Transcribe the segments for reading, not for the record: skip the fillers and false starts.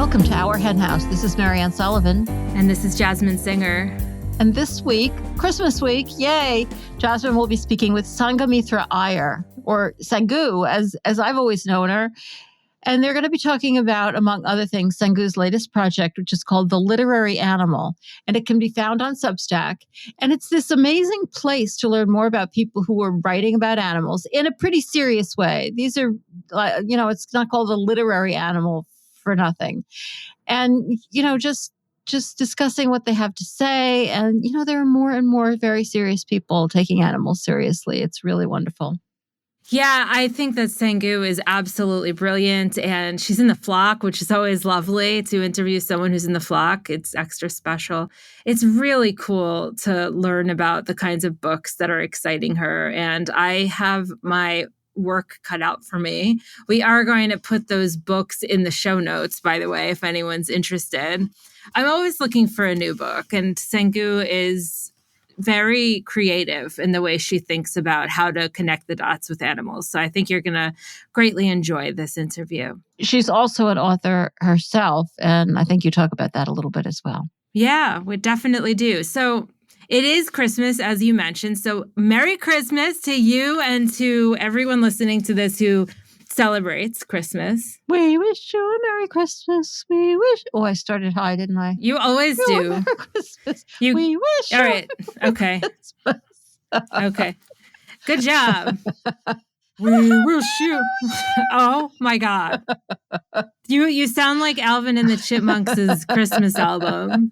Welcome to Our Hen House. This is Marianne Sullivan. And this is Jasmine Singer. And this week, Christmas week, yay, Jasmine will be speaking with Sangamithra Iyer, or Sangu, as I've always known her. And they're going to be talking about, among other things, Sangu's latest project, which is called The Literary Animal. And it can be found on Substack. And it's this amazing place to learn more about people who are writing about animals in a pretty serious way. These are, it's not called a literary animal for nothing. And, just discussing what they have to say. And, there are more and more very serious people taking animals seriously. It's really wonderful. Yeah, I think that Sangu is absolutely brilliant. And she's in the flock, which is always lovely to interview someone who's in the flock. It's extra special. It's really cool to learn about the kinds of books that are exciting her. And I have my work cut out for me. We are going to put those books in the show notes, by the way, if anyone's interested. I'm always looking for a new book, and Sangu is very creative in the way she thinks about how to connect the dots with animals. So I think you're going to greatly enjoy this interview. She's also an author herself, and I think you talk about that a little bit as well. Yeah, we definitely do. So it is Christmas, as you mentioned. So Merry Christmas to you and to everyone listening to this who celebrates Christmas. We wish you a Merry Christmas. We wish... Oh, I started high, didn't I? You always do. Merry Christmas. We wish All right. Okay. Okay. Good job. We wish you... Oh, my God. You sound like Alvin and the Chipmunks' Christmas album.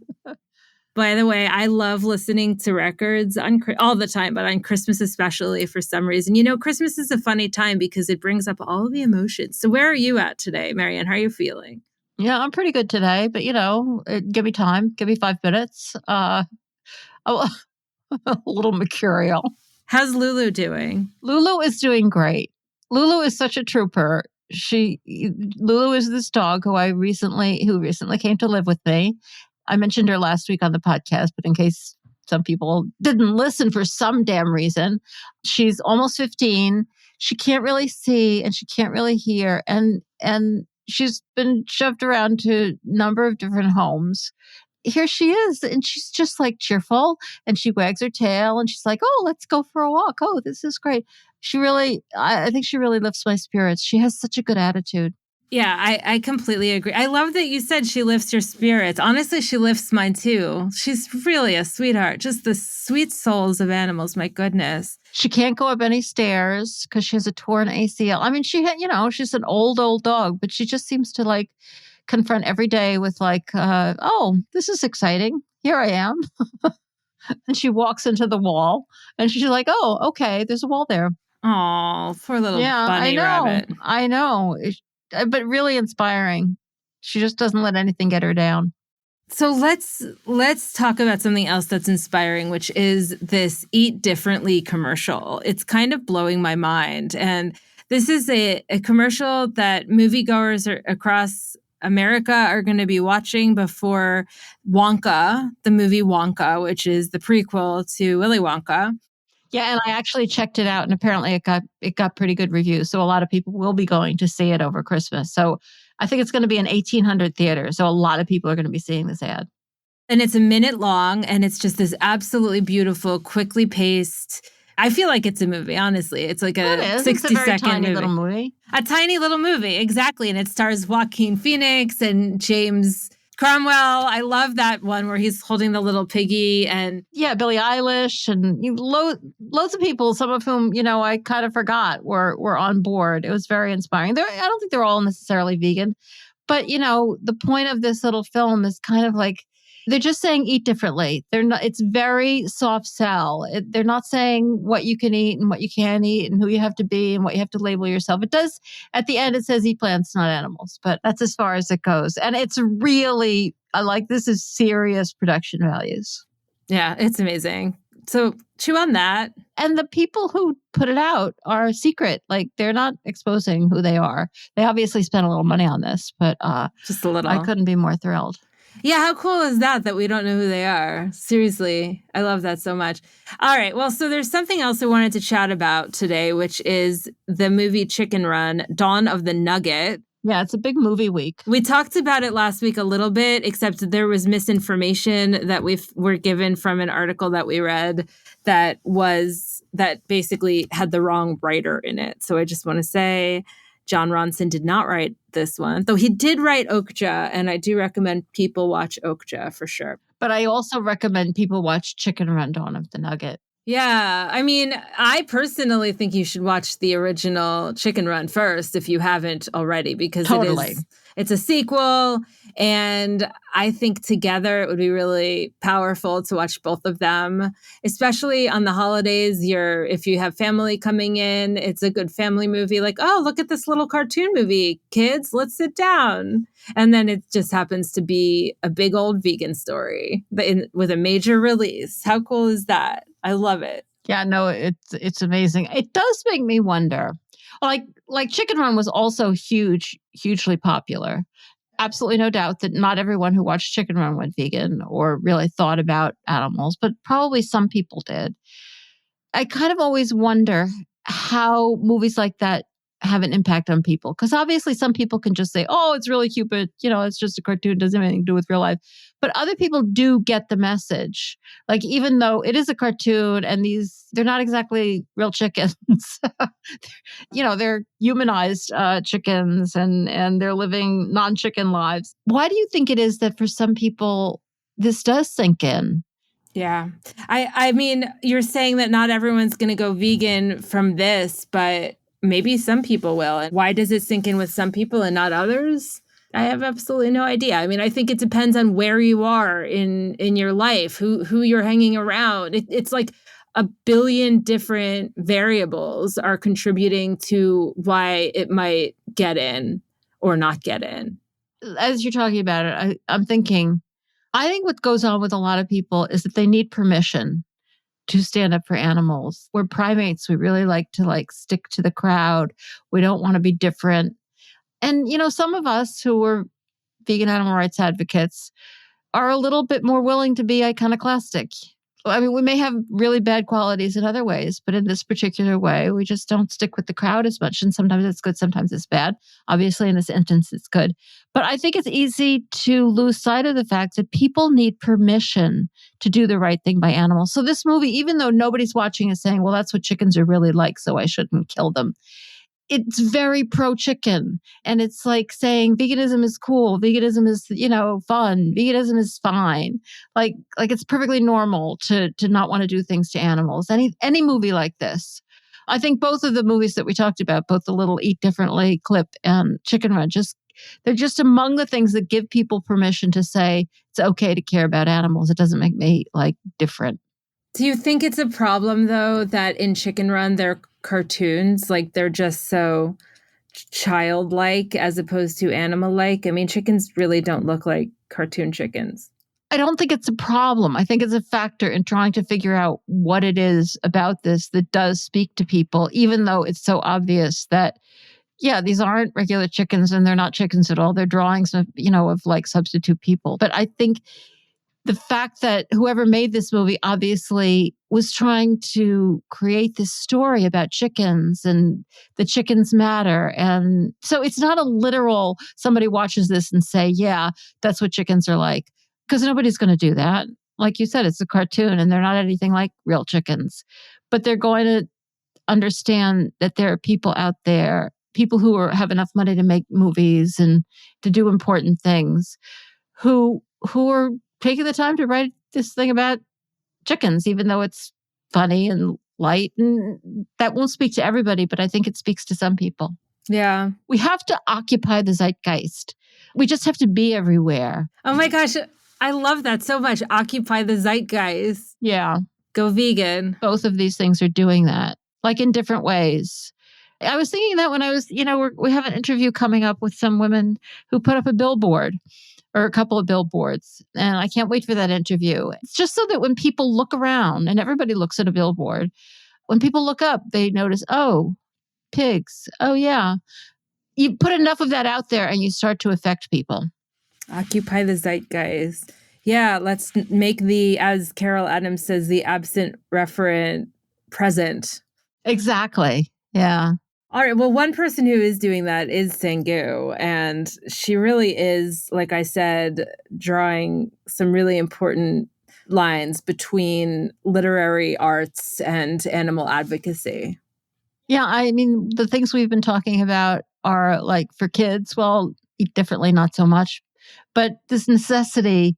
By the way, I love listening to records all the time, but on Christmas especially for some reason. Christmas is a funny time because it brings up all the emotions. So where are you at today, Marianne? How are you feeling? Yeah, I'm pretty good today, but give me time. Give me 5 minutes. A little mercurial. How's Lulu doing? Lulu is doing great. Lulu is such a trooper. Lulu is this dog who recently came to live with me. I mentioned her last week on the podcast, but in case some people didn't listen for some damn reason, she's almost 15. She can't really see and she can't really hear. And she's been shoved around to a number of different homes. Here she is, and she's just like cheerful, and she wags her tail, and she's like, oh, let's go for a walk. Oh, this is great. I think she really lifts my spirits. She has such a good attitude. Yeah, I completely agree. I love that you said she lifts your spirits. Honestly, she lifts mine too. She's really a sweetheart. Just the sweet souls of animals, my goodness. She can't go up any stairs because she has a torn ACL. I mean, she's an old dog, but she just seems to confront every day with oh, this is exciting. Here I am. And she walks into the wall and she's like, oh, okay, there's a wall there. Oh, poor little bunny rabbit. I know. But really inspiring. She just doesn't let anything get her down. So let's talk about something else that's inspiring, which is this Eat Differently commercial. It's kind of blowing my mind. And this is a commercial that moviegoers across America are going to be watching before Wonka, the movie Wonka, which is the prequel to Willy Wonka. Yeah, and I actually checked it out, and apparently it got pretty good reviews. So a lot of people will be going to see it over Christmas. So I think it's going to be in 1,800 theaters. So a lot of people are going to be seeing this ad. And it's a minute long, and it's just this absolutely beautiful, quickly paced. I feel like it's a movie, honestly. It's like a 60-second tiny little movie. A tiny little movie, exactly. And it stars Joaquin Phoenix and James Cromwell. I love that one where he's holding the little piggy, and Billie Eilish and loads of people, some of whom I kind of forgot were on board. It was very inspiring. I don't think they're all necessarily vegan, but the point of this little film is kind of like they're just saying eat differently. They're not. It's very soft sell. They're not saying what you can eat and what you can't eat and who you have to be and what you have to label yourself. It does at the end. It says eat plants, not animals, but that's as far as it goes. And it's really this is serious production values. Yeah, it's amazing. So chew on that. And the people who put it out are secret. They're not exposing who they are. They obviously spent a little money on this, but just a little. I couldn't be more thrilled. Yeah, how cool is that we don't know who they are? Seriously, I love that so much. All right, well, so there's something else I wanted to chat about today, which is the movie Chicken Run, Dawn of the Nugget. Yeah, it's a big movie week. We talked about it last week a little bit, except there was misinformation that were given from an article that we read that basically had the wrong writer in it. So I just want to say John Ronson did not write this one, though he did write Okja, and I do recommend people watch Okja for sure. But I also recommend people watch Chicken Run Dawn of the Nugget. Yeah, I mean, I personally think you should watch the original Chicken Run first if you haven't already, because it's a sequel, and I think together it would be really powerful to watch both of them, especially on the holidays. If you have family coming in, it's a good family movie. Like, oh, look at this little cartoon movie, kids, let's sit down. And then it just happens to be a big old vegan story with a major release. How cool is that? I love it. Yeah, no, it's amazing. It does make me wonder. Like Chicken Run was also hugely popular. Absolutely no doubt that not everyone who watched Chicken Run went vegan or really thought about animals, but probably some people did. I kind of always wonder how movies like that have an impact on people. Because obviously some people can just say, oh, it's really cute, but it's just a cartoon, doesn't have anything to do with real life. But other people do get the message. Like, even though it is a cartoon and they're not exactly real chickens, they're humanized chickens and they're living non-chicken lives. Why do you think it is that for some people this does sink in? Yeah. I mean, you're saying that not everyone's going to go vegan from this, but maybe some people will. And why does it sink in with some people and not others? I have absolutely no idea. I mean, I think it depends on where you are in your life, who you're hanging around. It's like a billion different variables are contributing to why it might get in or not get in. As you're talking about it, I'm thinking, I think what goes on with a lot of people is that they need permission to stand up for animals. We're primates. We really like to stick to the crowd. We don't want to be different. And, some of us who are vegan animal rights advocates are a little bit more willing to be iconoclastic. I mean, we may have really bad qualities in other ways, but in this particular way, we just don't stick with the crowd as much. And sometimes it's good, sometimes it's bad. Obviously, in this instance, it's good. But I think it's easy to lose sight of the fact that people need permission to do the right thing by animals. So this movie, even though nobody's watching, is saying, well, that's what chickens are really like, so I shouldn't kill them. It's very pro-chicken. And it's like saying veganism is cool. Veganism is, fun. Veganism is fine. Like it's perfectly normal to not want to do things to animals. Any movie like this. I think both of the movies that we talked about, both the little Eat Differently clip and Chicken Run, they're just among the things that give people permission to say it's okay to care about animals. It doesn't make me different. Do you think it's a problem, though, that in Chicken Run, they're cartoons, like they're just so childlike as opposed to animal-like? I mean, chickens really don't look like cartoon chickens. I don't think it's a problem. I think it's a factor in trying to figure out what it is about this that does speak to people, even though it's so obvious that, yeah, these aren't regular chickens and they're not chickens at all. They're drawings of substitute people. But I think the fact that whoever made this movie obviously was trying to create this story about chickens and the chickens matter. And so it's not a literal, somebody watches this and say, yeah, that's what chickens are like. Because nobody's going to do that. Like you said, it's a cartoon and they're not anything like real chickens. But they're going to understand that there are people out there, people who have enough money to make movies and to do important things, who are taking the time to write this thing about chickens, even though it's funny and light. And that won't speak to everybody, but I think it speaks to some people. Yeah. We have to occupy the zeitgeist. We just have to be everywhere. Oh my gosh. I love that so much. Occupy the zeitgeist. Yeah. Go vegan. Both of these things are doing that, in different ways. I was thinking that when I was, we have an interview coming up with some women who put up a billboard or a couple of billboards. And I can't wait for that interview. It's just so that when people look around, and everybody looks at a billboard, when people look up, they notice, oh, pigs. Oh, yeah. You put enough of that out there and you start to affect people. Occupy the zeitgeist. Yeah, let's make as Carol Adams says, the absent referent present. Exactly. Yeah. All right. Well, one person who is doing that is Sangu. And she really is, like I said, drawing some really important lines between literary arts and animal advocacy. Yeah, I mean, the things we've been talking about are like for kids, well, eat differently, not so much. But this necessity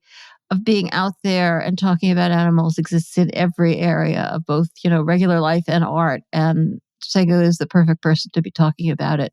of being out there and talking about animals exists in every area of both, regular life and art. And Sangu is the perfect person to be talking about it.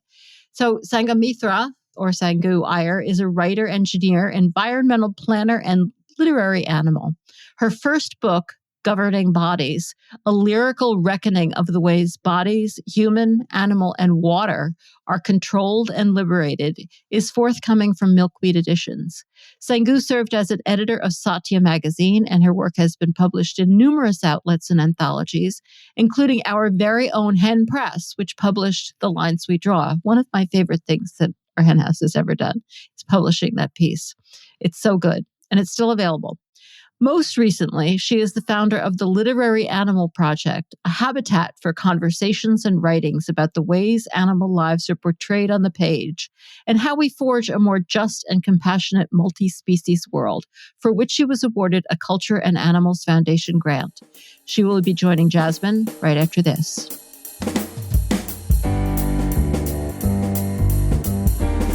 So Sangamithra, or Sangu Iyer, is a writer, engineer, environmental planner, and literary animal. Her first book, Governing Bodies, a lyrical reckoning of the ways bodies, human, animal, and water are controlled and liberated, is forthcoming from Milkweed Editions. Sangu served as an editor of Satya magazine, and her work has been published in numerous outlets and anthologies, including our very own Hen Press, which published The Lines We Draw, one of my favorite things that our Hen House has ever done, is publishing that piece. It's so good, and it's still available. Most recently, she is the founder of the Literary Animal Project, a habitat for conversations and writings about the ways animal lives are portrayed on the page and how we forge a more just and compassionate multi-species world, for which she was awarded a Culture and Animals Foundation grant. She will be joining Jasmine right after this.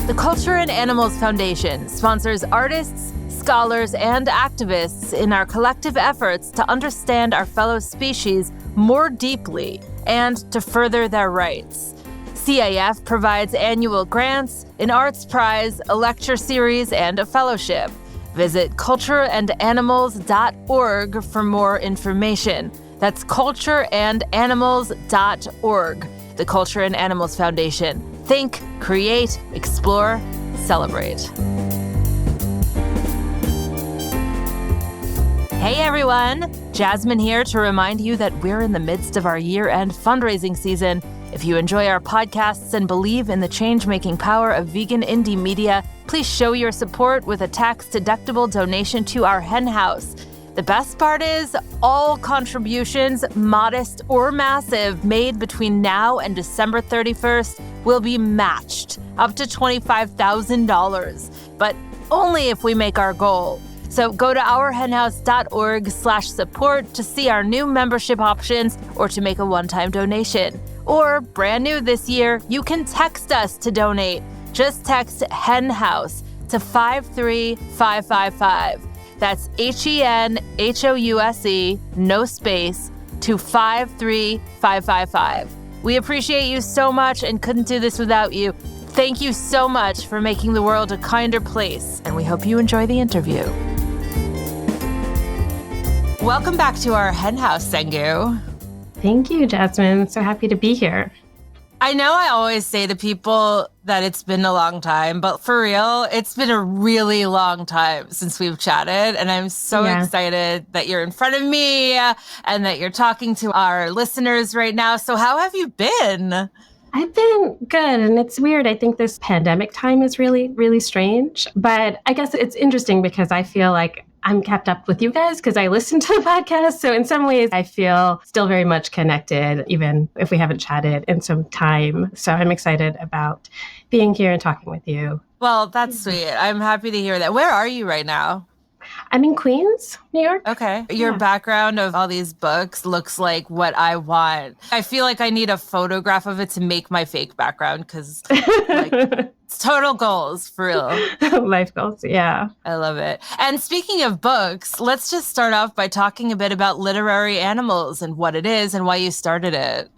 The Culture and Animals Foundation sponsors artists, scholars, and activists in our collective efforts to understand our fellow species more deeply and to further their rights. CAF provides annual grants, an arts prize, a lecture series, and a fellowship. Visit cultureandanimals.org for more information. That's cultureandanimals.org. The Culture and Animals Foundation. Think, create, explore, celebrate. Hey everyone, Jasmine here to remind you that we're in the midst of our year-end fundraising season. If you enjoy our podcasts and believe in the change-making power of vegan indie media, please show your support with a tax-deductible donation to our Hen House. The best part is, all contributions, modest or massive, made between now and December 31st will be matched up to $25,000, but only if we make our goal. So go to ourhenhouse.org/support to see our new membership options or to make a one-time donation. Or, brand new this year, you can text us to donate. Just text Hen House to 53555. That's HENHOUSE, no space, to 53555. We appreciate you so much and couldn't do this without you. Thank you so much for making the world a kinder place, and we hope you enjoy the interview. Welcome back to our Hen House, Sangu. Thank you, Jasmine. So happy to be here. I know I always say to people that it's been a long time, but for real, it's been a really long time since we've chatted. And I'm so excited that you're in front of me and that you're talking to our listeners right now. So how have you been? I've been good. And it's weird. I think this pandemic time is really, really strange. But I guess it's interesting because I feel like I'm kept up with you guys because I listen to the podcast. So in some ways, I feel still very much connected, even if we haven't chatted in some time. So I'm excited about being here and talking with you. Well, that's sweet. I'm happy to hear that. Where are you right now? I'm in Queens, New York. Okay. Your background of all these books looks like what I want. I feel like I need a photograph of it to make my fake background because it's total goals, for real. Life goals, yeah. I love it. And speaking of books, let's just start off by talking a bit about Literary Animals and what it is and why you started it.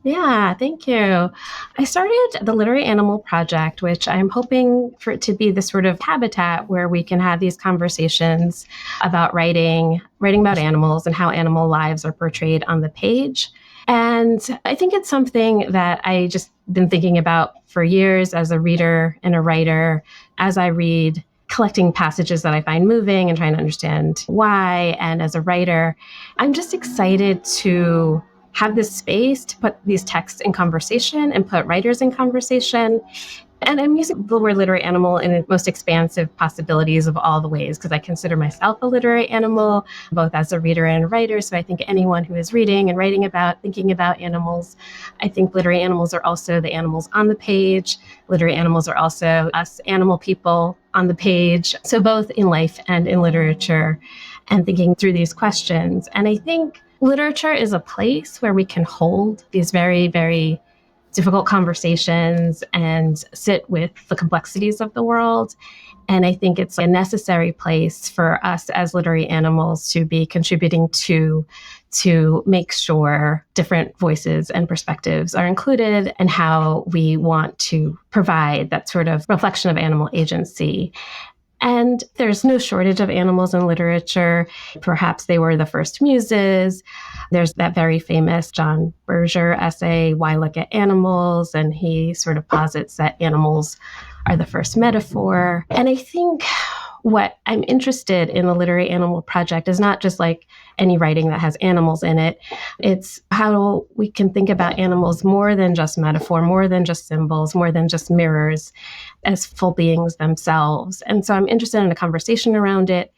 Yeah, thank you. I started the Literary Animal Project, which I'm hoping for it to be the sort of habitat where we can have these conversations about writing about animals and how animal lives are portrayed on the page. And I think it's something that I just been thinking about for years as a reader and a writer, as I read, collecting passages that I find moving and trying to understand why. And as a writer, I'm just excited to have this space to put these texts in conversation and put writers in conversation And I'm using the word literary animal in its most expansive possibilities of all the ways, because I consider myself a literary animal, both as a reader and a writer. So I think anyone who is reading and writing about, thinking about animals, I think literary animals are also the animals on the page. Literary animals are also us animal people on the page. So both in life and in literature, and thinking through these questions. And I think literature is a place where we can hold these very, very difficult conversations and sit with the complexities of the world. And I think it's a necessary place for us as literary animals to be contributing to make sure different voices and perspectives are included, and how we want to provide that sort of reflection of animal agency. And there's no shortage of animals in literature. Perhaps they were the first muses. There's that very famous John Berger essay, Why Look at Animals? And he sort of posits that animals are the first metaphor. And I think what I'm interested in the Literary Animal Project is not just like any writing that has animals in it. It's how we can think about animals more than just metaphor, more than just symbols, more than just mirrors, as full beings themselves. And so I'm interested in a conversation around it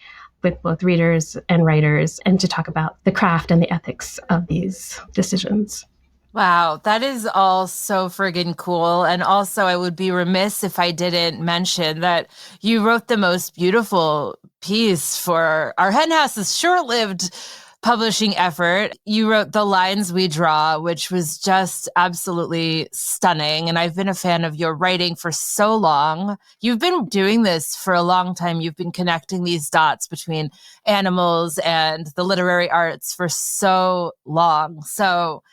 with both readers and writers, and to talk about the craft and the ethics of these decisions. Wow, that is all so friggin' cool. And also, I would be remiss if I didn't mention that you wrote the most beautiful piece for our Hen House's short-lived publishing effort. You wrote The Lines We Draw, which was just absolutely stunning. And I've been a fan of your writing for so long. You've been doing this for a long time. You've been connecting these dots between animals and the literary arts for so long. So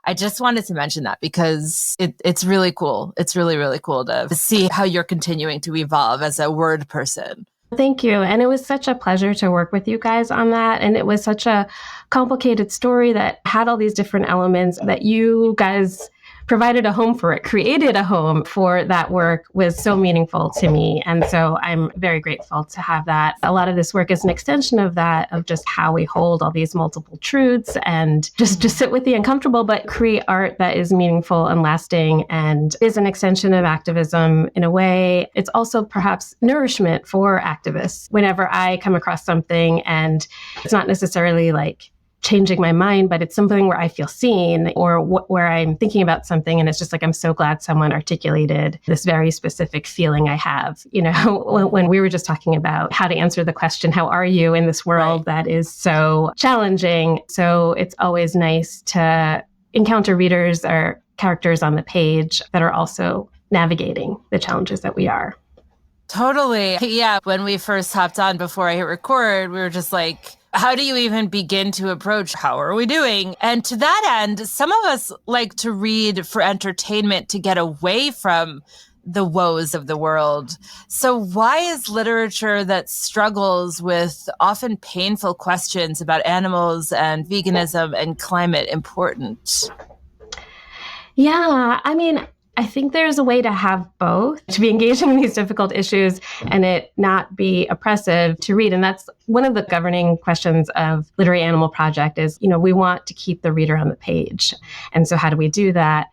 I just wanted to mention that because it's really cool. It's really, really cool to see how you're continuing to evolve as a word person. Thank you. And it was such a pleasure to work with you guys on that. And it was such a complicated story that had all these different elements that you guys provided a home for it, created a home for that work, was so meaningful to me. And so I'm very grateful to have that. A lot of this work is an extension of that, of just how we hold all these multiple truths and just sit with the uncomfortable, but create art that is meaningful and lasting and is an extension of activism in a way. It's also perhaps nourishment for activists. Whenever I come across something, and it's not necessarily like changing my mind, but it's something where I feel seen, or where I'm thinking about something and it's just like, I'm so glad someone articulated this very specific feeling I have. You know, when we were just talking about how to answer the question, how are you in this world that is so challenging? So it's always nice to encounter readers or characters on the page that are also navigating the challenges that we are. Totally. Yeah. When we first hopped on before I hit record, we were just like, how do you even begin to approach how are we doing? And to that end, some of us like to read for entertainment to get away from the woes of the world. So why is literature that struggles with often painful questions about animals and veganism and climate important? Yeah, I mean, I think there's a way to have both, to be engaging in these difficult issues and it not be oppressive to read. And that's one of the governing questions of Literary Animal Project is, you know, we want to keep the reader on the page. And so how do we do that?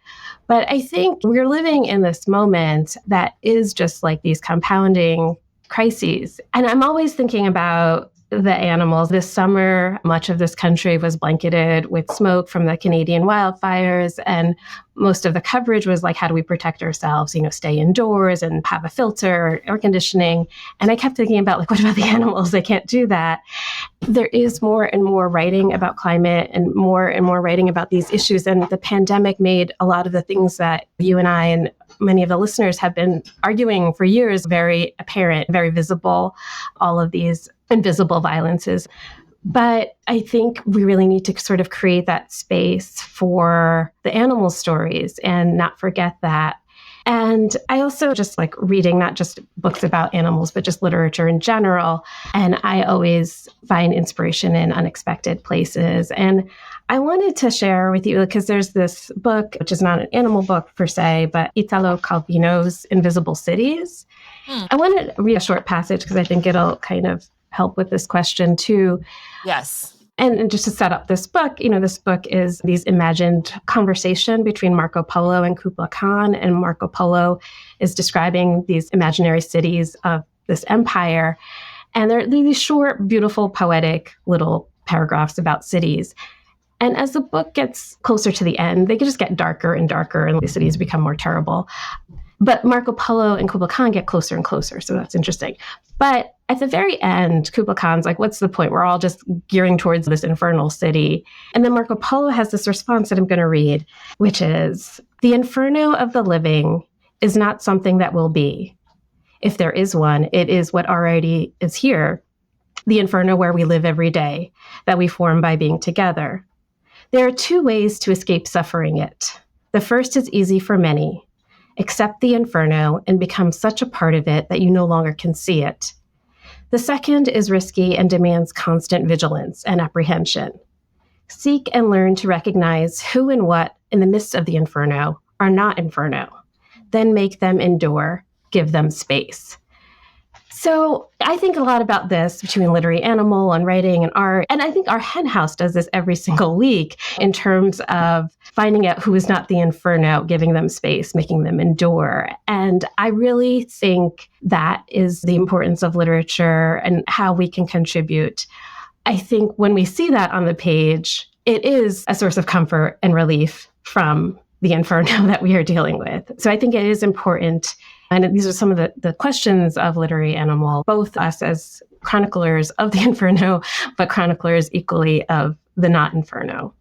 But I think we're living in this moment that is just like these compounding crises. And I'm always thinking about the animals. This summer, much of this country was blanketed with smoke from the Canadian wildfires. And most of the coverage was like, how do we protect ourselves? You know, stay indoors and have a filter, air conditioning. And I kept thinking about like, what about the animals? They can't do that. There is more and more writing about climate and more writing about these issues. And the pandemic made a lot of the things that you and I and many of the listeners have been arguing for years very apparent, very visible, all of these invisible violences. But I think we really need to sort of create that space for the animal stories and not forget that. And I also just like reading, not just books about animals, but just literature in general. And I always find inspiration in unexpected places. And I wanted to share with you, because there's this book, which is not an animal book per se, but Italo Calvino's Invisible Cities. I want to read a short passage because I think it'll kind of help with this question too. Yes. And just to set up this book, this book is these imagined conversation between Marco Polo and Kublai Khan. And Marco Polo is describing these imaginary cities of this empire. And they're these short, beautiful, poetic little paragraphs about cities. And as the book gets closer to the end, they just get darker and darker, and the cities become more terrible. But Marco Polo and Kublai Khan get closer and closer, so that's interesting. But at the very end, Kublai Khan's like, what's the point? We're all just gearing towards this infernal city. And then Marco Polo has this response that I'm going to read, which is, the inferno of the living is not something that will be. If there is one, it is what already is here, the inferno where we live every day, that we form by being together. There are two ways to escape suffering it. The first is easy for many. Accept the inferno and become such a part of it that you no longer can see it. The second is risky and demands constant vigilance and apprehension. Seek and learn to recognize who and what in the midst of the inferno are not inferno. Then make them endure, give them space. So I think a lot about this between literary animal and writing and art. And I think our hen house does this every single week in terms of finding out who is not the inferno, giving them space, making them endure. And I really think that is the importance of literature and how we can contribute. I think when we see that on the page, it is a source of comfort and relief from the inferno that we are dealing with. So I think it is important. And these are some of the questions of literary animal, both us as chroniclers of the inferno, but chroniclers equally of the not inferno.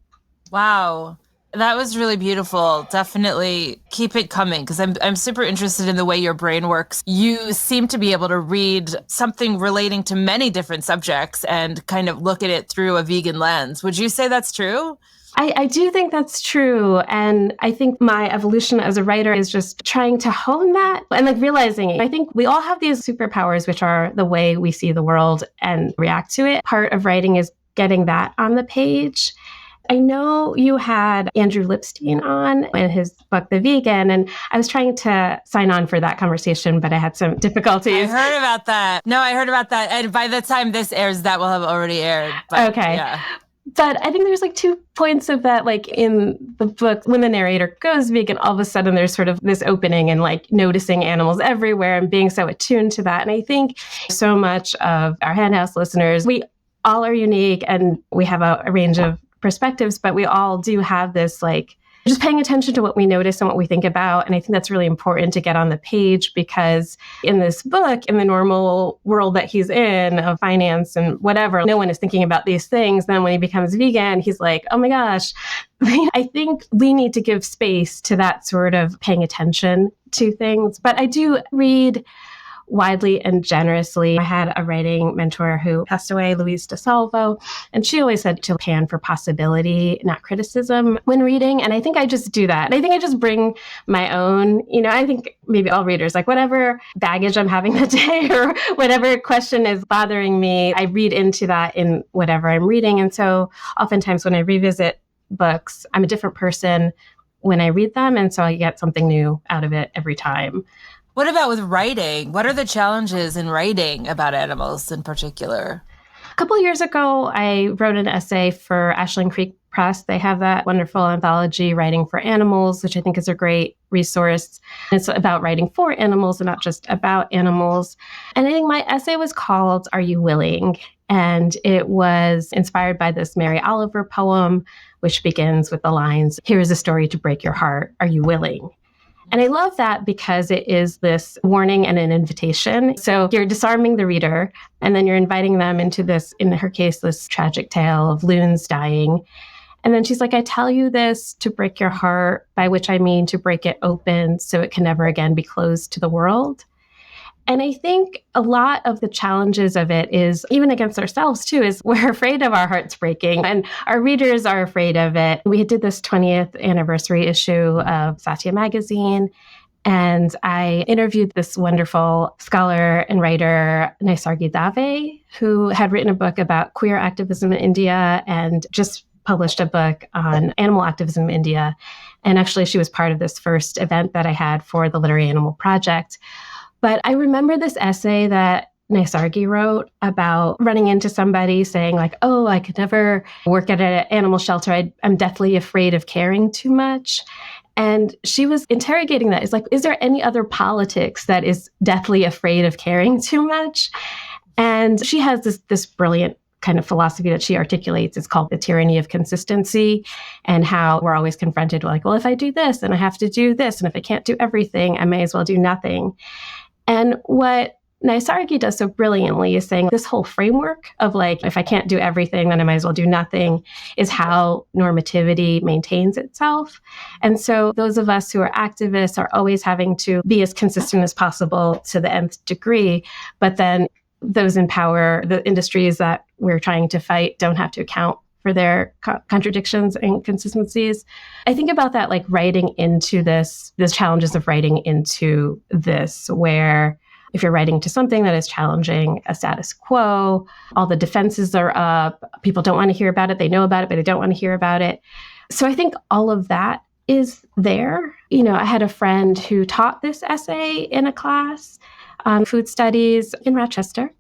Wow. That was really beautiful. Definitely keep it coming, because I'm super interested in the way your brain works. You seem to be able to read something relating to many different subjects and kind of look at it through a vegan lens. Would you say that's true? I do think that's true. And I think my evolution as a writer is just trying to hone that and realizing it. I think we all have these superpowers, which are the way we see the world and react to it. Part of writing is getting that on the page. I know you had Andrew Lipstein on in his book, The Vegan, and I was trying to sign on for that conversation, but I had some difficulties. I heard about that. No, I heard about that. And by the time this airs, that will have already aired. But, okay. Yeah. But I think there's 2 points of that, in the book, when the narrator goes vegan, all of a sudden there's sort of this opening and noticing animals everywhere and being so attuned to that. And I think so much of our hen house listeners, we all are unique and we have a range of perspectives, but we all do have this just paying attention to what we notice and what we think about. And I think that's really important to get on the page, because in this book, in the normal world that he's in of finance and whatever, no one is thinking about these things. Then when he becomes vegan, he's like, oh my gosh. I think we need to give space to that sort of paying attention to things. But I do read widely and generously. I had a writing mentor who passed away, Louise DeSalvo, and she always said to pan for possibility, not criticism when reading. And I think I just do that. And I think I just bring my own, I think maybe all readers, whatever baggage I'm having that day or whatever question is bothering me, I read into that in whatever I'm reading. And so oftentimes when I revisit books, I'm a different person when I read them. And so I get something new out of it every time. What about with writing? What are the challenges in writing about animals in particular? A couple of years ago, I wrote an essay for Ashland Creek Press. They have that wonderful anthology, Writing for Animals, which I think is a great resource. It's about writing for animals and not just about animals. And I think my essay was called Are You Willing? And it was inspired by this Mary Oliver poem, which begins with the lines, here is a story to break your heart. Are you willing? And I love that because it is this warning and an invitation. So you're disarming the reader, and then you're inviting them into this, in her case, this tragic tale of loons dying. And then she's like, I tell you this to break your heart, by which I mean to break it open so it can never again be closed to the world. And I think a lot of the challenges of it is, even against ourselves too, is we're afraid of our hearts breaking and our readers are afraid of it. We did this 20th anniversary issue of Satya magazine, and I interviewed this wonderful scholar and writer, Naisargi Dave, who had written a book about queer activism in India and just published a book on animal activism in India. And actually, she was part of this first event that I had for the Literary Animal Project. But I remember this essay that Naisargi wrote about running into somebody saying like, oh, I could never work at an animal shelter. I'm deathly afraid of caring too much. And she was interrogating that. It's like, is there any other politics that is deathly afraid of caring too much? And she has this brilliant kind of philosophy that she articulates. It's called the tyranny of consistency, and how we're always confronted like, well, if I do this, then I have to do this. And if I can't do everything, I may as well do nothing. And what Naisargi does so brilliantly is saying this whole framework of like, if I can't do everything, then I might as well do nothing, is how normativity maintains itself. And so those of us who are activists are always having to be as consistent as possible to the nth degree. But then those in power, the industries that we're trying to fight, don't have to account for their contradictions and inconsistencies. I think about that, like writing into this challenges of writing into this, where if you're writing to something that is challenging a status quo, all the defenses are up, people don't want to hear about it, they know about it, but they don't want to hear about it. So I think all of that is there. You know, I had a friend who taught this essay in a class on food studies in Rochester.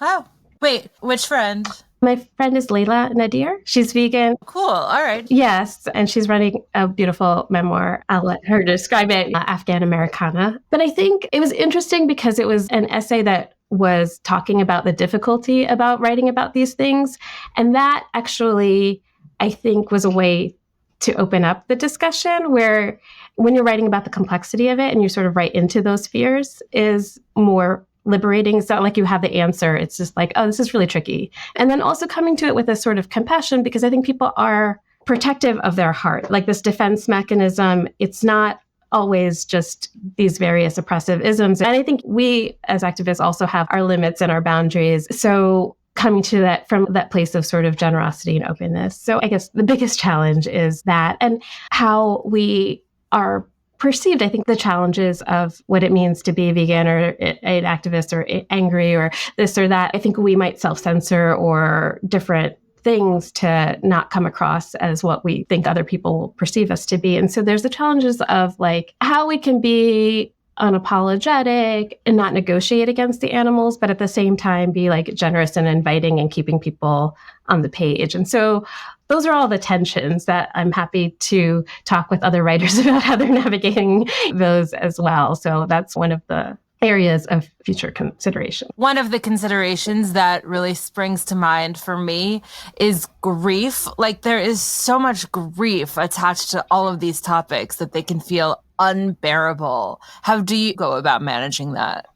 Oh, wait, which friend? My friend is Layla Nadir. She's vegan. Cool. All right. Yes. And she's running a beautiful memoir. I'll let her describe it, Afghan Americana. But I think it was interesting because it was an essay that was talking about the difficulty about writing about these things. And that actually, I think, was a way to open up the discussion, where when you're writing about the complexity of it and you sort of write into those fears, is more liberating. It's not like you have the answer. It's just like, oh, this is really tricky. And then also coming to it with a sort of compassion, because I think people are protective of their heart. Like this defense mechanism, it's not always just these various oppressive isms. And I think we as activists also have our limits and our boundaries. So coming to that from that place of sort of generosity and openness. So I guess the biggest challenge is that, and how we are perceived. I think the challenges of what it means to be vegan or an activist or angry or this or that, I think we might self-censor or different things to not come across as what we think other people perceive us to be. And so there's the challenges of like how we can be unapologetic and not negotiate against the animals, but at the same time be like generous and inviting and keeping people on the page. And so those are all the tensions that I'm happy to talk with other writers about how they're navigating those as well. So that's one of the areas of future consideration. One of the considerations that really springs to mind for me is grief. Like there is so much grief attached to all of these topics that they can feel unbearable. How do you go about managing that?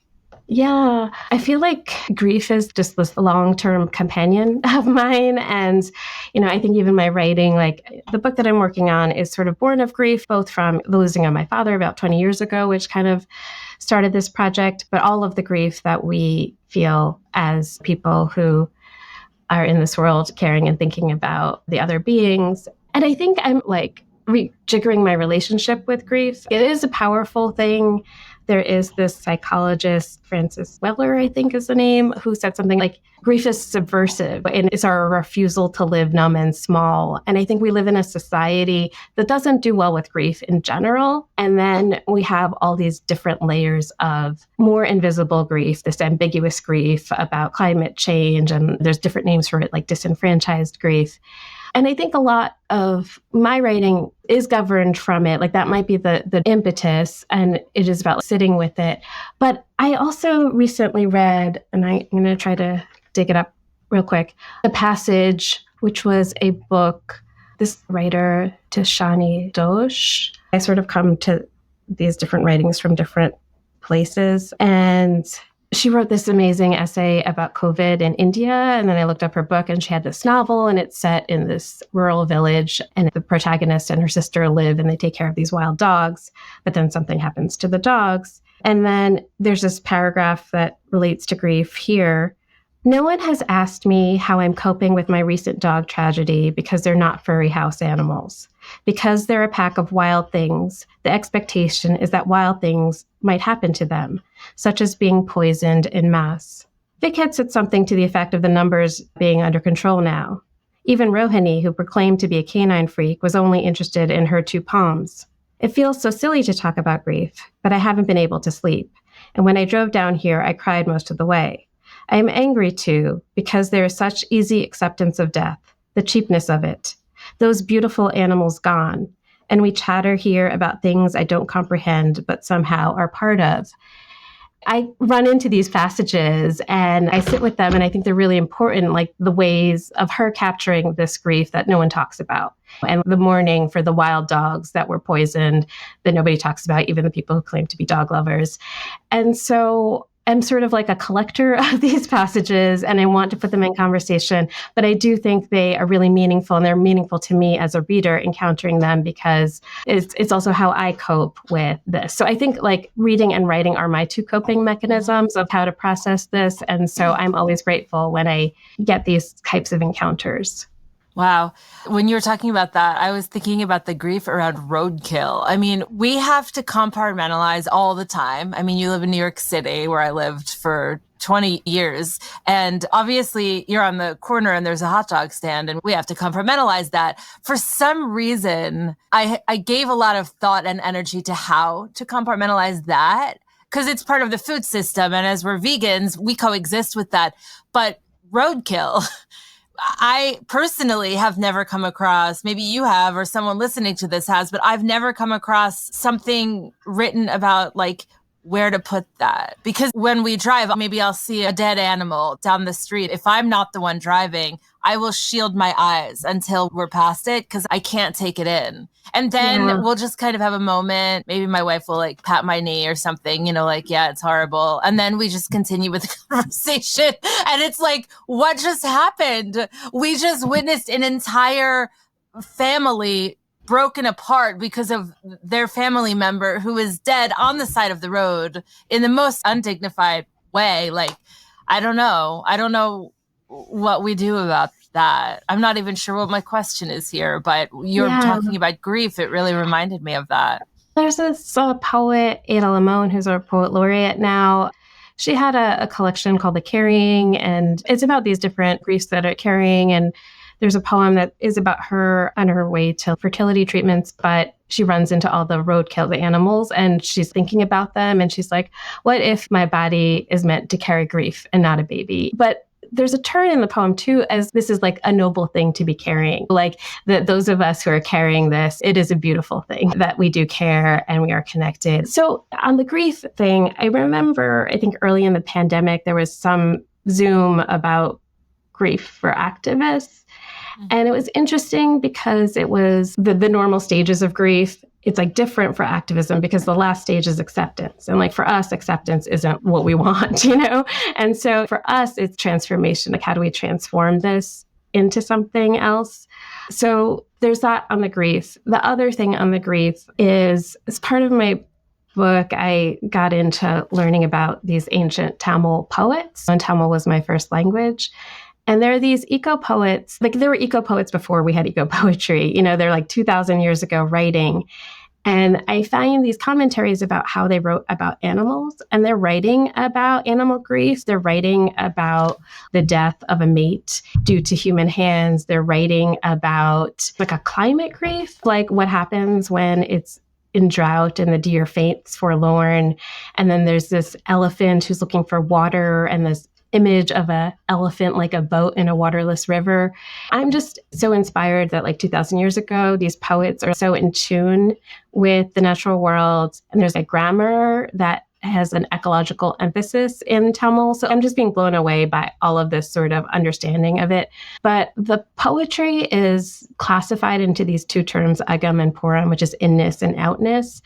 Yeah, I feel like grief is just this long-term companion of mine. And, you know, I think even my writing, like the book that I'm working on is sort of born of grief, both from the losing of my father about 20 years ago, which kind of started this project, but all of the grief that we feel as people who are in this world caring and thinking about the other beings. And I think I'm like rejiggering my relationship with grief. It is a powerful thing. There is this psychologist, Frances Weller, I think is the name, who said something like, grief is subversive and it's our refusal to live numb and small. And I think we live in a society that doesn't do well with grief in general. And then we have all these different layers of more invisible grief, this ambiguous grief about climate change. And there's different names for it, like disenfranchised grief. And I think a lot of my writing is governed from it. Like that might be the impetus, and it is about sitting with it. But I also recently read, and I'm going to try to dig it up real quick, The Passage, which was a book, this writer, Tishani Dosh. I sort of come to these different writings from different places. And she wrote this amazing essay about COVID in India. And then I looked up her book and she had this novel and it's set in this rural village. And the protagonist and her sister live and they take care of these wild dogs. But then something happens to the dogs. And then there's this paragraph that relates to grief here. No one has asked me how I'm coping with my recent dog tragedy because they're not furry house animals. Because they're a pack of wild things, the expectation is that wild things might happen to them, such as being poisoned en masse. Vic had said something to the effect of the numbers being under control now. Even Rohini, who proclaimed to be a canine freak, was only interested in her two palms. It feels so silly to talk about grief, but I haven't been able to sleep. And when I drove down here, I cried most of the way. I'm angry too, because there is such easy acceptance of death, the cheapness of it. Those beautiful animals gone. And we chatter here about things I don't comprehend, but somehow are part of. I run into these passages and I sit with them, and I think they're really important, like the ways of her capturing this grief that no one talks about, and the mourning for the wild dogs that were poisoned that nobody talks about, even the people who claim to be dog lovers. And so I'm sort of like a collector of these passages, and I want to put them in conversation. But I do think they are really meaningful, and they're meaningful to me as a reader encountering them, because it's also how I cope with this. So I think like reading and writing are my two coping mechanisms of how to process this. And so I'm always grateful when I get these types of encounters. Wow. When you were talking about that, I was thinking about the grief around roadkill. I mean, we have to compartmentalize all the time. I mean, you live in New York City, where I lived for 20 years. And obviously you're on the corner and there's a hot dog stand, and we have to compartmentalize that. For some reason, I gave a lot of thought and energy to how to compartmentalize that, because it's part of the food system. And as we're vegans, we coexist with that. But roadkill, I personally have never come across, maybe you have, or someone listening to this has, but I've never come across something written about like where to put that. Because when we drive, maybe I'll see a dead animal down the street. If I'm not the one driving, I will shield my eyes until we're past it, because I can't take it in. And then we'll just kind of have a moment. Maybe my wife will like pat my knee or something, you know, like, yeah, it's horrible. And then we just continue with the conversation. And it's like, what just happened? We just witnessed an entire family broken apart because of their family member who is dead on the side of the road in the most undignified way. Like, I don't know what we do about that. I'm not even sure what my question is here, but you're talking about grief. It really reminded me of that. There's this poet, Ada Limon, who's our poet laureate now. She had a collection called The Carrying, and it's about these different griefs that are carrying. And there's a poem that is about her on her way to fertility treatments, but she runs into all the roadkill, the animals, and she's thinking about them. And she's like, what if my body is meant to carry grief and not a baby? But there's a turn in the poem too, as this is like a noble thing to be carrying. Like those of us who are carrying this, it is a beautiful thing that we do care and we are connected. So on the grief thing, I remember, I think early in the pandemic, there was some Zoom about grief for activists. And it was interesting because it was the normal stages of grief. It's like different for activism because the last stage is acceptance. And like for us, acceptance isn't what we want, you know? And so for us, it's transformation. Like, how do we transform this into something else? So there's that on the grief. The other thing on the grief is, as part of my book, I got into learning about these ancient Tamil poets. And Tamil was my first language. And there are these eco-poets, like there were eco-poets before we had eco-poetry, you know, they're like 2,000 years ago writing. And I find these commentaries about how they wrote about animals, and they're writing about animal grief. They're writing about the death of a mate due to human hands. They're writing about like a climate grief, like what happens when it's in drought and the deer faints forlorn. And then there's this elephant who's looking for water, and this image of a elephant like a boat in a waterless river. I'm just so inspired that like 2,000 years ago, these poets are so in tune with the natural world. And there's a grammar that has an ecological emphasis in Tamil. So I'm just being blown away by all of this sort of understanding of it. But the poetry is classified into these two terms, agam and puram, which is inness and outness.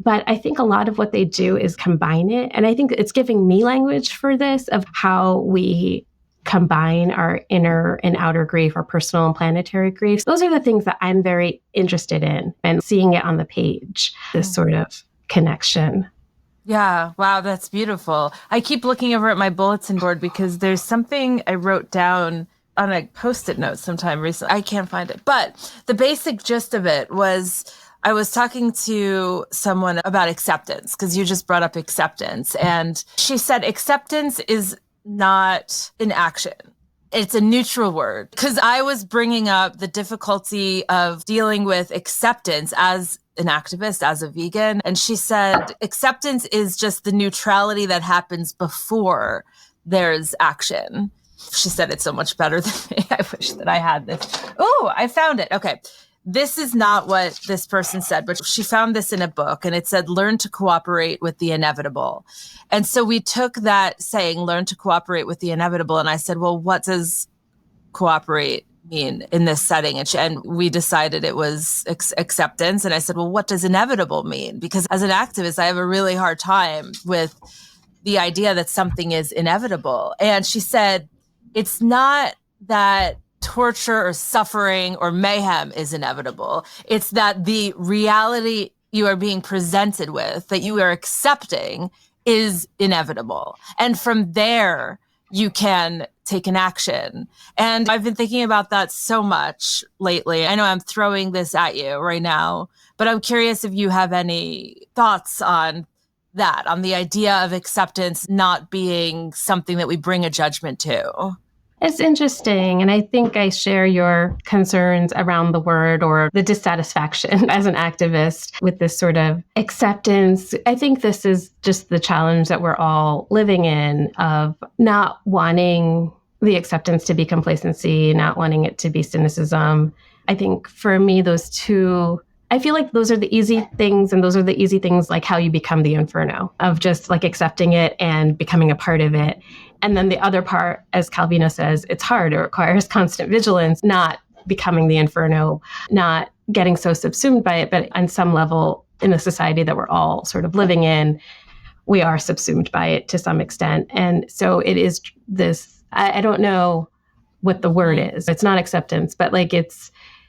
But I think a lot of what they do is combine it. And I think it's giving me language for this, of how we combine our inner and outer grief, our personal and planetary grief. Those are the things that I'm very interested in, and seeing it on the page, this sort of connection. Yeah. Wow. That's beautiful. I keep looking over at my bulletin board because there's something I wrote down on a Post-it note sometime recently. I can't find it. But the basic gist of it was, I was talking to someone about acceptance, because you just brought up acceptance. And she said, acceptance is not an action. It's a neutral word. Because I was bringing up the difficulty of dealing with acceptance as an activist, as a vegan. And she said, acceptance is just the neutrality that happens before there's action. She said it so much better than me. I wish that I had this. Oh, I found it. Okay. This is not what this person said, but she found this in a book and it said, learn to cooperate with the inevitable. And so we took that saying, learn to cooperate with the inevitable. And I said, well, what does cooperate mean in this setting? And we decided it was acceptance. And I said, well, what does inevitable mean? Because as an activist, I have a really hard time with the idea that something is inevitable. And she said, it's not that torture or suffering or mayhem is inevitable. It's that the reality you are being presented with, that you are accepting, is inevitable. And from there, you can take an action. And I've been thinking about that so much lately. I know I'm throwing this at you right now, but I'm curious if you have any thoughts on that, on the idea of acceptance not being something that we bring a judgment to. It's interesting. And I think I share your concerns around the word or the dissatisfaction as an activist with this sort of acceptance. I think this is just the challenge that we're all living in, of not wanting the acceptance to be complacency, not wanting it to be cynicism. I think for me, those two, I feel like those are the easy things, and those are the easy things like how you become the inferno, of just like accepting it and becoming a part of it. And then the other part, as Calvino says, it's hard. It requires constant vigilance, not becoming the inferno, not getting so subsumed by it. But on some level, in the society that we're all sort of living in, we are subsumed by it to some extent. And so it is this, I don't know what the word is. It's not acceptance, but like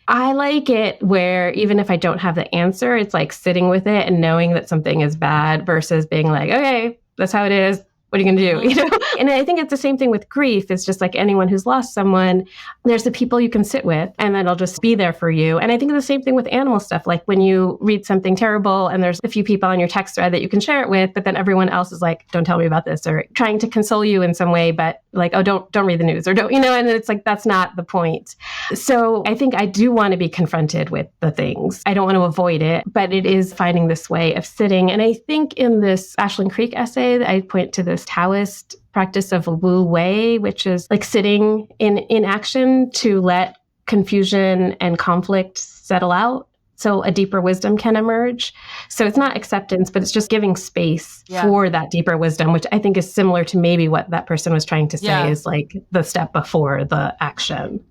I like it where even if I don't have the answer, it's like sitting with it and knowing that something is bad versus being like, okay, that's how it is. What are you going to do? You know? And I think it's the same thing with grief. It's just like anyone who's lost someone, there's the people you can sit with and then it'll just be there for you. And I think it's the same thing with animal stuff. Like when you read something terrible and there's a few people on your text thread that you can share it with, but then everyone else is like, don't tell me about this, or trying to console you in some way, but like, oh, don't read the news, or don't, and it's like, that's not the point. So I think I do want to be confronted with the things. I don't want to avoid it, but it is finding this way of sitting. And I think in this Ashland Creek essay, I point to this Taoist practice of Wu Wei, which is like sitting in action to let confusion and conflict settle out, so a deeper wisdom can emerge. So it's not acceptance, but it's just giving space for that deeper wisdom, which I think is similar to maybe what that person was trying to say is like the step before the action.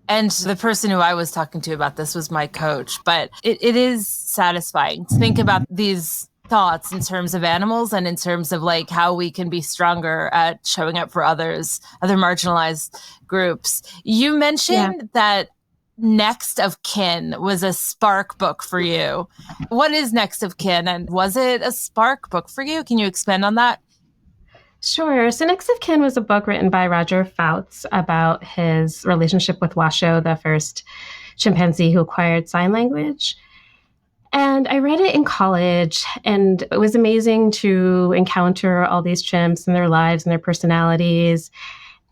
And the person who I was talking to about this was my coach. But it is satisfying to think about these thoughts in terms of animals and in terms of like how we can be stronger at showing up for others, other marginalized groups. You mentioned that Next of Kin was a spark book for you. What is Next of Kin, and was it a spark book for you? Can you expand on that? Sure. So Next of Kin was a book written by Roger Fouts about his relationship with Washoe, the first chimpanzee who acquired sign language. And I read it in college, and it was amazing to encounter all these chimps and their lives and their personalities.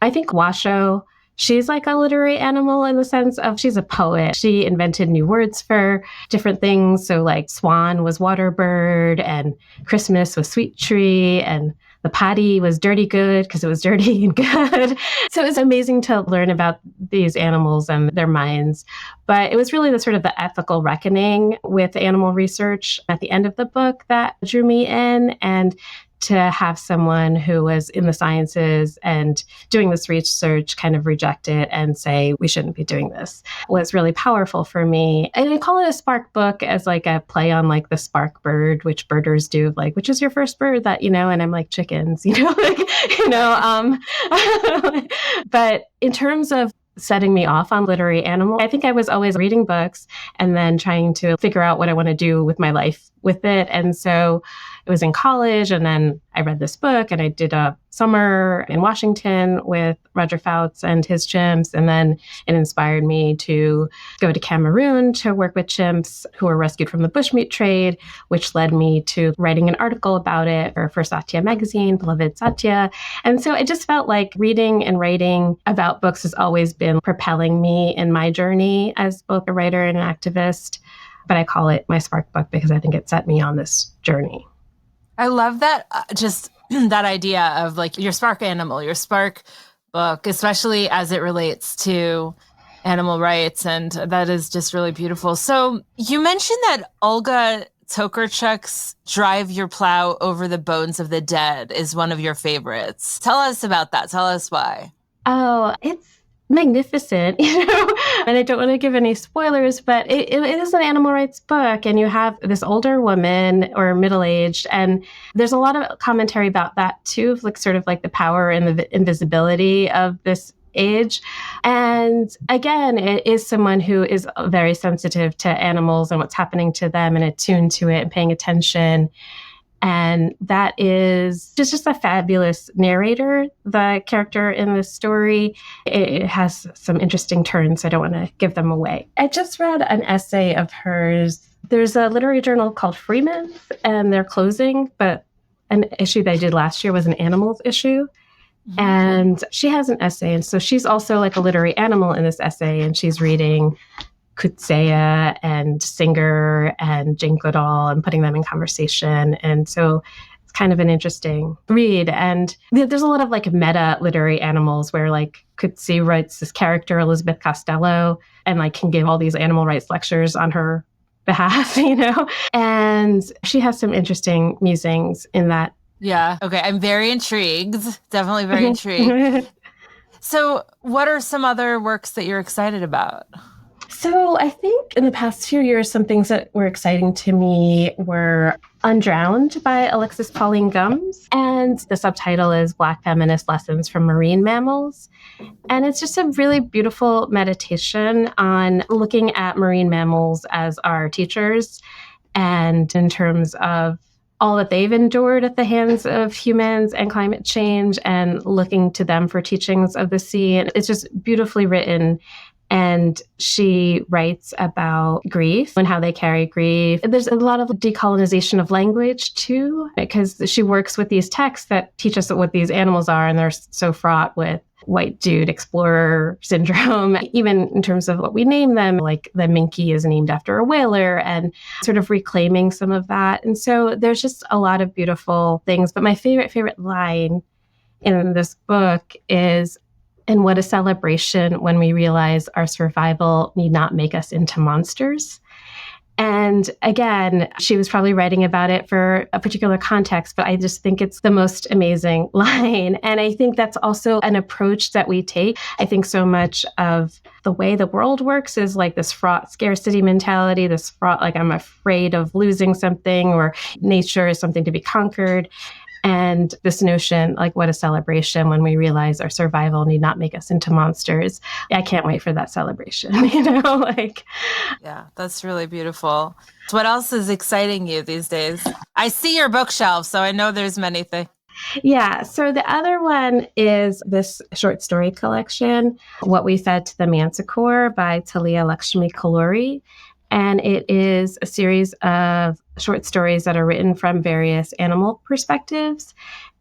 I think Washoe, she's like a literary animal in the sense of she's a poet. She invented new words for different things. So like swan was water bird, and Christmas was sweet tree, and the potty was dirty good because it was dirty and good. So it was amazing to learn about these animals and their minds. But it was really the sort of the ethical reckoning with animal research at the end of the book that drew me in. And to have someone who was in the sciences and doing this research kind of reject it and say, we shouldn't be doing this, was really powerful for me. And I call it a spark book as like a play on like the spark bird, which birders do, like, which is your first bird that, and I'm like chickens, but in terms of setting me off on literary animal, I think I was always reading books and then trying to figure out what I want to do with my life with it. And so it was in college, and then I read this book, and I did a summer in Washington with Roger Fouts and his chimps. And then it inspired me to go to Cameroon to work with chimps who were rescued from the bushmeat trade, which led me to writing an article about it for Satya magazine, beloved Satya. And so it just felt like reading and writing about books has always been propelling me in my journey as both a writer and an activist. But I call it my spark book because I think it set me on this journey. I love that, just that idea of like your spark animal, your spark book, especially as it relates to animal rights. And that is just really beautiful. So you mentioned that Olga Tokarczuk's Drive Your Plow Over the Bones of the Dead is one of your favorites. Tell us about that. Tell us why. Oh, it's magnificent, and I don't want to give any spoilers, but it is an animal rights book, and you have this older woman or middle-aged, and there's a lot of commentary about that too, like sort of like the power and the invisibility of this age. And again, it is someone who is very sensitive to animals and what's happening to them and attuned to it and paying attention. And that is just a fabulous narrator, the character in this story. It has some interesting turns. I don't want to give them away. I just read an essay of hers. There's a literary journal called Freeman's, and they're closing, but an issue they did last year was an animals issue. Mm-hmm. And she has an essay. And so she's also like a literary animal in this essay, and she's reading Kutsaya and Singer and Jane Goodall and putting them in conversation. And so it's kind of an interesting read. And there's a lot of like meta literary animals where like Kutsi writes this character, Elizabeth Costello, and like can give all these animal rights lectures on her behalf, and she has some interesting musings in that. Yeah. Okay. I'm very intrigued. Definitely very intrigued. So what are some other works that you're excited about? So I think in the past few years, some things that were exciting to me were Undrowned by Alexis Pauline Gumbs. And the subtitle is Black Feminist Lessons from Marine Mammals. And it's just a really beautiful meditation on looking at marine mammals as our teachers, and in terms of all that they've endured at the hands of humans and climate change, and looking to them for teachings of the sea. And it's just beautifully written. And she writes about grief and how they carry grief. There's a lot of decolonization of language too, because she works with these texts that teach us what these animals are, and they're so fraught with white dude explorer syndrome, even in terms of what we name them, like the minke is named after a whaler, and sort of reclaiming some of that. And so there's just a lot of beautiful things. But my favorite line in this book is, "And what a celebration when we realize our survival need not make us into monsters." And again, she was probably writing about it for a particular context, but I just think it's the most amazing line. And I think that's also an approach that we take. I think so much of the way the world works is like this fraught scarcity mentality, this fraught, like I'm afraid of losing something, or nature is something to be conquered. And this notion, like what a celebration when we realize our survival need not make us into monsters. I can't wait for that celebration, Yeah, that's really beautiful. So what else is exciting you these days? I see your bookshelf, so I know there's many things. Yeah. So the other one is this short story collection, What We Fed to the Manticore by Talia Lakshmi Kalluri. And it is a series of short stories that are written from various animal perspectives.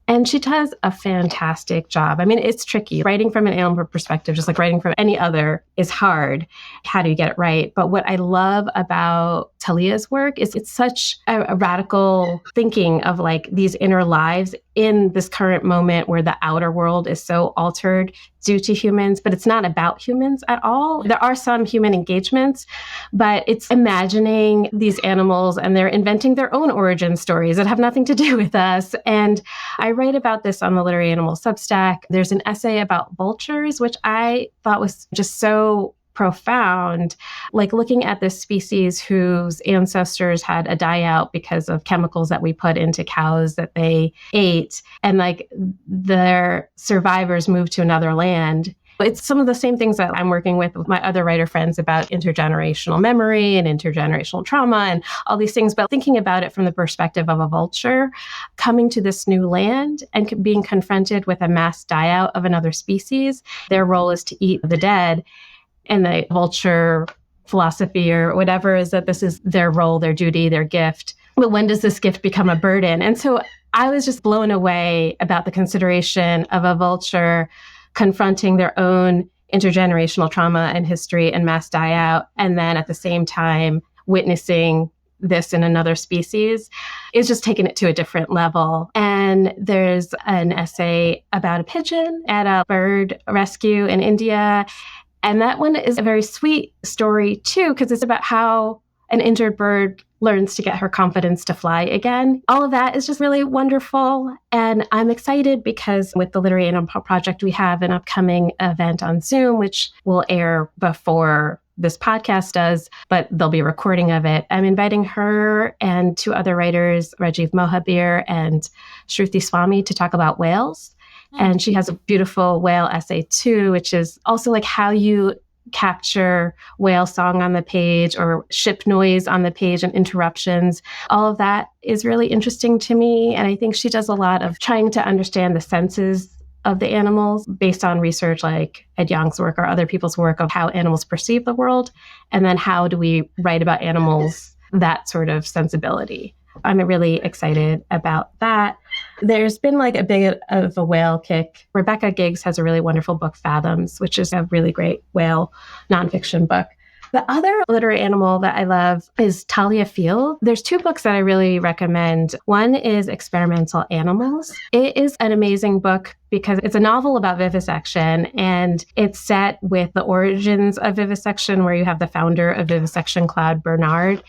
And she does a fantastic job. I mean, it's tricky. Writing from an animal perspective, just like writing from any other, is hard. How do you get it right? But what I love about Talia's work is it's such a radical thinking of like these inner lives in this current moment where the outer world is so altered due to humans, but it's not about humans at all. There are some human engagements, but it's imagining these animals, and they're inventing their own origin stories that have nothing to do with us. And I write about this on the Literary Animal Substack. There's an essay about vultures, which I thought was just so profound, like looking at this species whose ancestors had a die out because of chemicals that we put into cows that they ate, and like their survivors moved to another land. It's some of the same things that I'm working with my other writer friends about intergenerational memory and intergenerational trauma and all these things, but thinking about it from the perspective of a vulture coming to this new land and being confronted with a mass die out of another species. Their role is to eat the dead. And the vulture philosophy or whatever is that this is their role, their duty, their gift. But when does this gift become a burden? And so I was just blown away about the consideration of a vulture confronting their own intergenerational trauma and history and mass die out, and then at the same time witnessing this in another species. is just taking it to a different level. And there's an essay about a pigeon at a bird rescue in India. And that one is a very sweet story too, because it's about how an injured bird learns to get her confidence to fly again. All of that is just really wonderful. And I'm excited because with the Literary Animal Project, we have an upcoming event on Zoom, which will air before this podcast does, but there'll be a recording of it. I'm inviting her and 2 other writers, Rajiv Mohabir and Shruti Swami, to talk about whales. And she has a beautiful whale essay too, which is also like how you capture whale song on the page or ship noise on the page and interruptions. All of that is really interesting to me. And I think she does a lot of trying to understand the senses of the animals based on research like Ed Yong's work or other people's work of how animals perceive the world. And then how do we write about animals, that sort of sensibility. I'm really excited about that. There's been like a bit of a whale kick. Rebecca Giggs has a really wonderful book, Fathoms, which is a really great whale nonfiction book. The other literary animal that I love is Talia Field. There's 2 books that I really recommend. One is Experimental Animals. It is an amazing book because it's a novel about vivisection, and it's set with the origins of vivisection, where you have the founder of vivisection, Claude Bernard.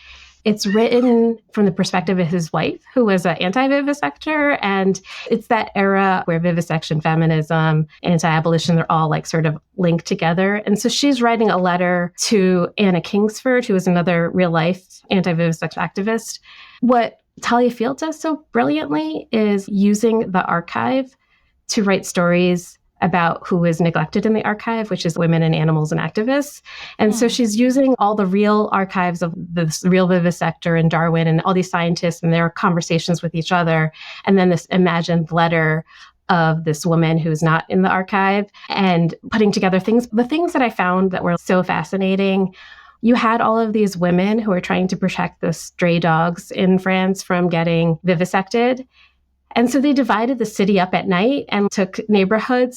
It's written from the perspective of his wife, who was an anti-vivisector. And it's that era where vivisection, feminism, anti-abolition, they're all like sort of linked together. And so she's writing a letter to Anna Kingsford, who is another real life anti-vivisection activist. What Talia Field does so brilliantly is using the archive to write stories about who is neglected in the archive, which is women and animals and activists. And so she's using all the real archives of the real vivisector and Darwin and all these scientists and their conversations with each other. And then this imagined letter of this woman who's not in the archive and putting together things. The things that I found that were so fascinating, you had all of these women who were trying to protect the stray dogs in France from getting vivisected. And so they divided the city up at night and took neighborhoods